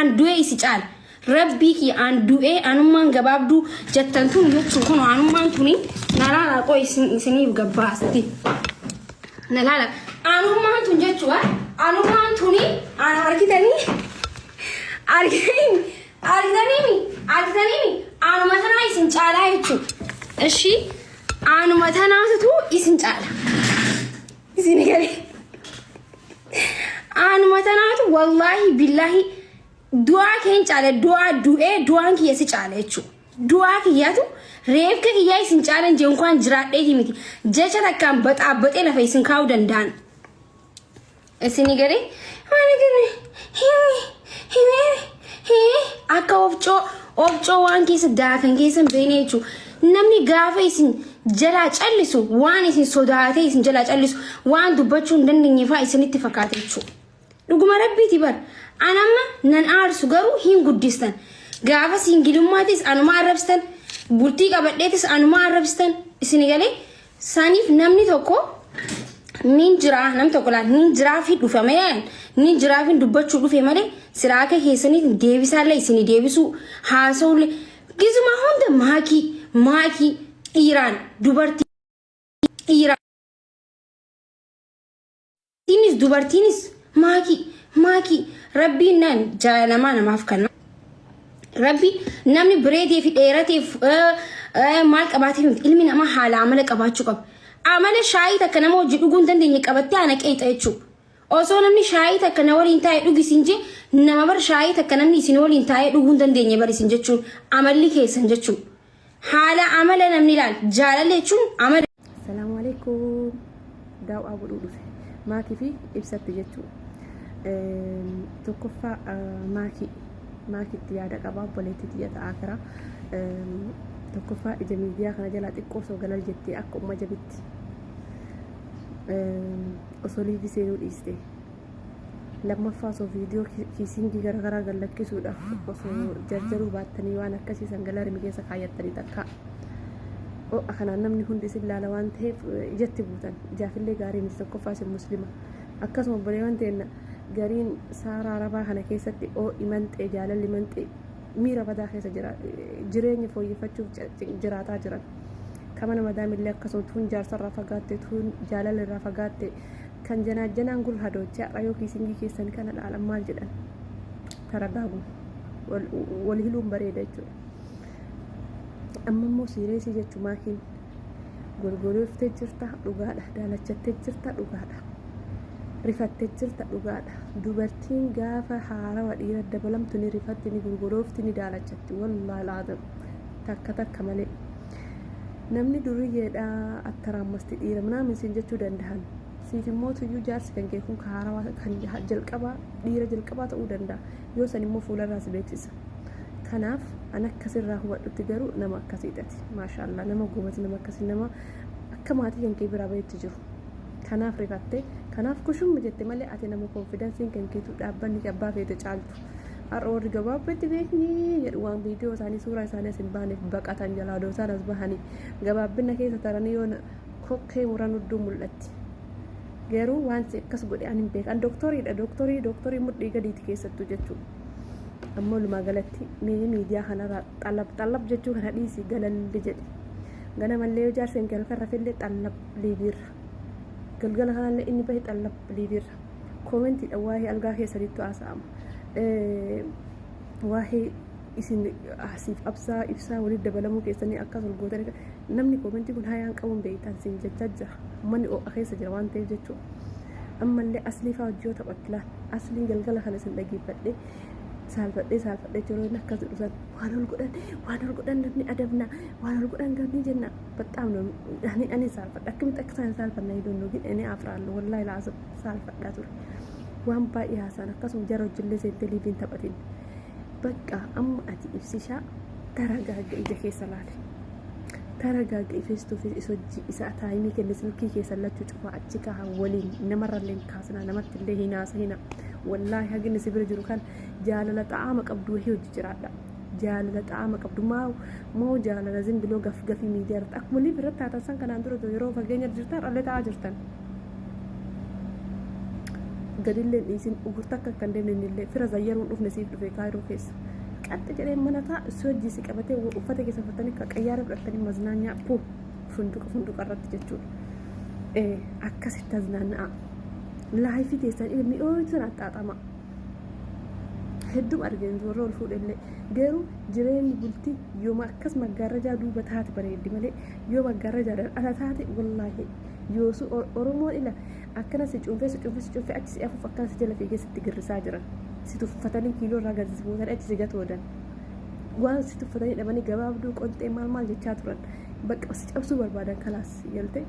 andu'ee isi caala. Rabbii ki andu'ee anummaan gabaabduu jettantuun jechuun kun anummaan tuni nalaala qoo isiniif gabbaasti. Nalaala anummaan tun jechuudha. Anummaan tuni ana argitanii anuma tanaa isin caalaa jechuudha. Eshi anuma tanaatu isin caala. Isin galee anuma tanaatu wallahi billahi du'aa keen caala du'aan kiyya si caala jechuudha. Du'aa kiyyatu reefka kiyyaa isin caalan jeen kwaan jiraadheeti miti. Jecha takkaan baxaabbaxee lafa isin kaa'uu danda'an. Isin galee akka ofcoo waan keessa daakan keessa beene jechuudha. Namni gaafa isin jalaa callisu waan isin sodaatee isin jalaa callisu waan dubbachuu hin dandeenye fa'aa isinitti fakkaata jechuudha. Dhuguma rabbiiti bar anamma nan aarsu garuu hin guddistan. Gaafa singilummaattis anuma arrabstan bultii qabadheetis anuma arrabstan. Isin galee saniif namni tokko nin jira nam tokko laan nin jiraa fi dhufe malee nin jiraa fi dubbachuu dhufe malee siraaka keessanii deebisaallee isin deebisuu haasa'ullee gizuma hunda maakii dhiiraan dubartiinis maakii rabbiin nan jaalalamaa namaaf kenna. Rabbi namni bireedee fi dheerateef maal qabaateef ilmi namaa haala amala qabaachuu qaba. Amala shaayii takka nama hojii dhuguu hin dandeenye qabattee ana qeexa jechuudha. Osoo namni shaayii takka na waliin taa'ee dhugisin je nama bar shaayii takka namni isin waliin taa'ee dhuguu hin dandeenye barisin jechuun amalli keessan jechuudha. Haala amala namni ilaal jaalala jechuun amala. Assalaamu alaikum. Daawwaa godhuu dhufe maakii fi ibsatti jechuudha. Tokkoffaa maakiitti yaada qabaa obboleettii xiyya ta'aa kira. Tokkoffaa ija miidiyaa kana jalaa xiqqoo soo galal jettee akka umma jabitti osoo liivi seenuu dhiiste. Lammaffaa osoo viidiyoo kiisingii garaagaraa gallakkisuudhaaf osoo jarjaruu baattanii waan akkasii sangalarmi keessa kaayyattanii takka kanaan namni hundi isin laala waan ta'eef ijatti buutan. Ijaafillee gaarii miti tokkoffaa isin muslima akkasuma obbolee waan ta'een gariin saaraa arabaa kana keessatti imanxee jaalalli imanxee miira badaa keessa jira jireenya fooyyeffachuuf jiraataa jiran kama nama daamillee akkasuma tuun jaarsarraa fagaatte tuun jaalala irraa fagaatte kan janaan gurra hadoochaa rayoo kiisingii keessan kana dhaalan maal jedhan taragaagu wal hiluun bareeda jechuudha. Amma immoo siireesii jechuu maakiin golgolooftee jirta dhugaadha, daalachattee jirta dhugaadha, rifattee jirta dhugaadha. Dubartiin gaafa haarawa dhiira dabalamtu ni rifatti ni golgoloofti ni daalachatti wallaahi laazim takka malee. Namni duriyyeedha attaraamasti dhiira minaamin siin jechuu danda'an. Siif immoo tuyyuu jaarsi kan kee kun haarawa kan jalqabaa dhiira jalqabaa ta'uu danda'a. Yoo san immoo fuularraas beeksisa. Kanaaf an akkasirraa hubadhutti garuu nama akkasiidhati. Maashaallah nama gobati nama akkasii nama akka maatii kan kee biraa bahetti jiru. Kanaaf rifattee kanaaf kushumma jette malee ati nama konfidansiin kan keetu dhaabbanni abbaa feete caaltu. Har'a warri gabaabbatti beekni jedhu waan viidiyoo isaanii suuraa isaanii asin baaneef baqatan jalaa doosaan as bahanii gabaabbina keessa taranii yoo kokkee muran hudduu mul'atti. Garuu waan akkas godhe ani hin beekan doktoriidha doktorii mudhii gadiiti keessattuu jechuudha. Ammoo lumaa galatti miidiyaa kanarraa xallab jechuu kana dhiisi galalli jedhe ganamallee yoo jaarseen galka rafillee xallab liibirra galgala kanallee inni bahe xallab liibirra koomentiidha waa'ee algaa keessanitti haasa'ama waa'ee isin asiif ibsaa walitti dabalamuu keessanii akkas ol gootan namni koomentii kun hayaan qabuun beektan siin jechaa jira manni oo'a keessa jira waan ta'eef jechuudha. Ammallee aslii fa'aa hojii yoo taphatti asliin galgala kana isin dhageeffadhe saalfadhee jiruu inni akkas dhufan waan ol godhan namni adabna waan ol godhan gamni jenna baxaam ani saalfadha akkamitti akka isaan saalfanna hin donnu gidhanii afraallu wallaahi laasa saalfadhaa ture waan baay'ee haasaan akkasuma jara hojillee seentee liibiin taphatin bakka amma ati ibsishaa taragaaga ija keessa laale taragaaga ifeestuuf isa taayimii kenne silkii keessa lachuu cufaa achi kaha waliin namarrallee kaasnaa namatti illee hina wallaahi hagin sibira jiru kan jaalala xaama qabdu wahii hojii jiraadha jaalala xaama qabdu moo jaalala zimbiloo gafii miidiyaa irratti akkuma liif irratti haatasan kanaan dura yeroo fageenya jirtan allee ta'aa jirtan gadilleen dhiisin ugurta akka kan deemne illee fira zayyaruun dhufne siif dhufe kaayiroo keessa qaxxa jedhee mana taa soojjii si qabatee uffata keessa uffatanii akka qayyaara fudhatanii maznaanyaa funduqa irratti jechuudha akkasitti aznaanna'a laayifii keessan mi'ooytuun axxaaxama hedduu argeen warra ol fuudhellee garuu jireenyi bultii yooma akkas maggaarrajaa duuba taate bareeddi malee yoo maggaarrajaadhaan ala taate wallaahi yoosu oromoon ila akkana si cuunfee achi si afuuf akkana si jala fiigee sitti girrisaa jiran si tuffatanii kiiloo irraa gadi si buutanii achi si gatoodan waan si tuffatanii dhabanii gabaabduu qonxee maal jechaa turan bakka si cabsuu barbaadan kalaas yalte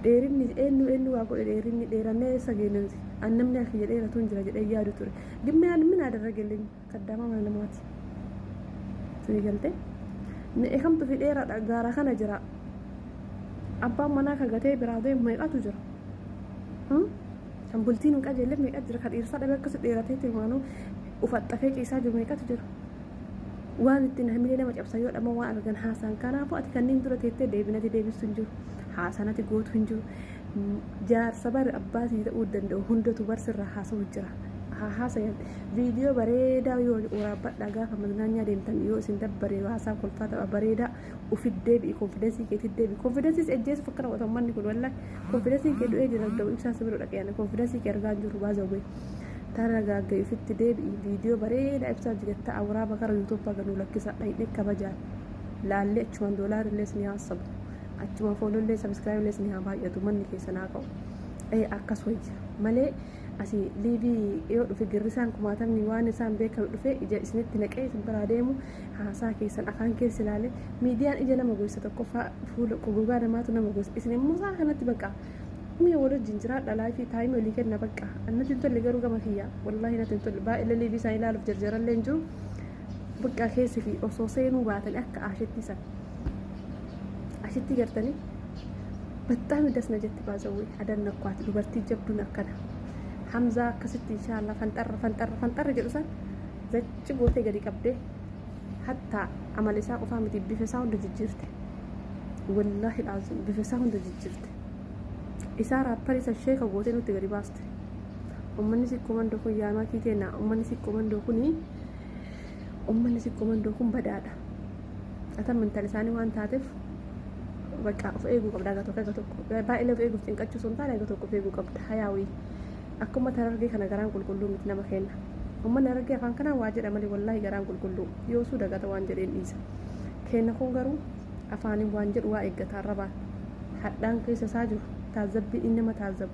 dheerinni eenyu waa godhe dheerinni dheerannee sageenansi annamni akka jedheeratuun jira jedhee yaadu ture gimmeen min adarragelኝ kaddaama mana namaati si yalte ne ekamtu fi dheeraadha gaara kana jira abbaan manaa kan gatee biraa deemu meeqatu jira kan bultiin hin qajeelle meeqatu jira kan dhiirsaa dhabe akkas dheeratee tilmaanuu ufaxxafee ciisaa jiru meeqatu jira waan ittiin hamilee nama cabsa yoo dhama waan argan haasaan kanaafuu ati kanneen dura teettee deebinati deebistu hin jiru haasanati gootu hin jiru jaarsa bari abbaatii ta'uu danda'u hundatu barsirraa haasa'u jira haasayan viidiyoo bareedaa yoo waraabadhaa gaafa magnaanyaa deemtan yoo isin dabbaree haasaa kolfaa ta'a bareedaa ufit deebi'i konfidensii keetit deebi'i konfidensiis ejjeesuuf akka rawwatan manni kun wallaahi konfidensii kee du'ee jira da'u ibsaa sibiroo dhaqeeyana konfidensii kee argaa jiru baazawwee taragaagga ufitti deebi'i viidiyoo bareedaa ibsaa jigatta waraaba kara yuutuubbaa ganuu lakkisa dhayidhe kabajaan laallee achumaan doolaarillees ni haasabu achumaan foolollee sabiskiraayiblees ni haa baay'atu manni keessa naa ka'u akkas wayya malee asii liibii yoo dhufe girrisaan kumaatamni waan isaan beekamu dhufe ija isinitti naqee isin biraa deemu haasaa keessan afaan keessa ilaale miidiyaan ija nama gosa tokko fuula gogaa namaatu nama gosa isin immoo isaa kanatti bakka mi'a wal wajjin jiraadha laayifii taayimii olii kenna bakka annatti hin tolle garuu gama kiyya wallaahi natti hin tolle baay'ee liibii isaan ilaaluuf jarjarallee hin jiru bakka keessi fi osoo seenuu baatan akka ashittisan ashitti gartanii በጣም ደስነ ጀት ባዘው አደነኳት ዱበርቲ ጀብዱን አከና ሐምዛ ከስቲ ኢንሻአላህ ፈንጠር ጀዱሳን ዘጭ ጎቴ ገዲ ቀብዴ hatta amalisa qofa miti bifesaa hunda jijjiirte wallahi alazim bifesaa hunda jijjiirte isaa raapparii isa sheeka gootee nutti gadi baaste ummanni si komando kun yaamaa kiiteena ummanni si komando kun badaadha atan mental isaanii waan taateef bakka of eeguu qabda gato baay'ee of eeguuf cinqachuu sun taane gato of eeguu qabda hayaawi akkuma tarargee kana garaan qulqulluu miti nama kenna ummanni argee afaan kana waa jedha malee wallahi garaan qulqulluu yoo suu dagata waan jedheen dhiisa kenna kun garuu afaaniin waan jedhu waa eeggata arrabaan hadhaan keessa isaa jiru taazabbii inni nama taazabu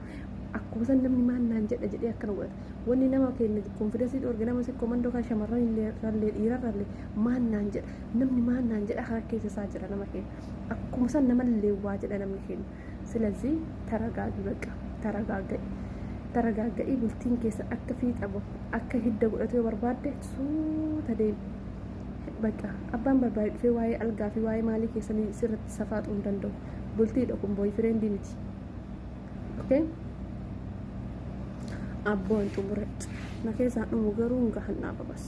akkuma san namni maannaan jedha jedhee akkana godhata wanni nama kenna konfidensii dhoorge nama si komandoo kan shamarran illee dhiirarrallee maannaan jedha namni maannaan jedha kana keessa isaa jira nama kenna akkuma san namallee waa jedha namni kenna silazii taragaagi bakka taragaaga'ii bultiin keessa akka fiixabu akka hidda godhatee barbaadde suuta deemi bakka abbaan barbaade dhufee waa'ee algaa fi waa'ee maalii keessanii sirratti safaaxuu hin danda'u bultiidha kun booyfireendi miti okay abboon xumuretti na keessaan dhumu garuu hin gahan dhaaba bas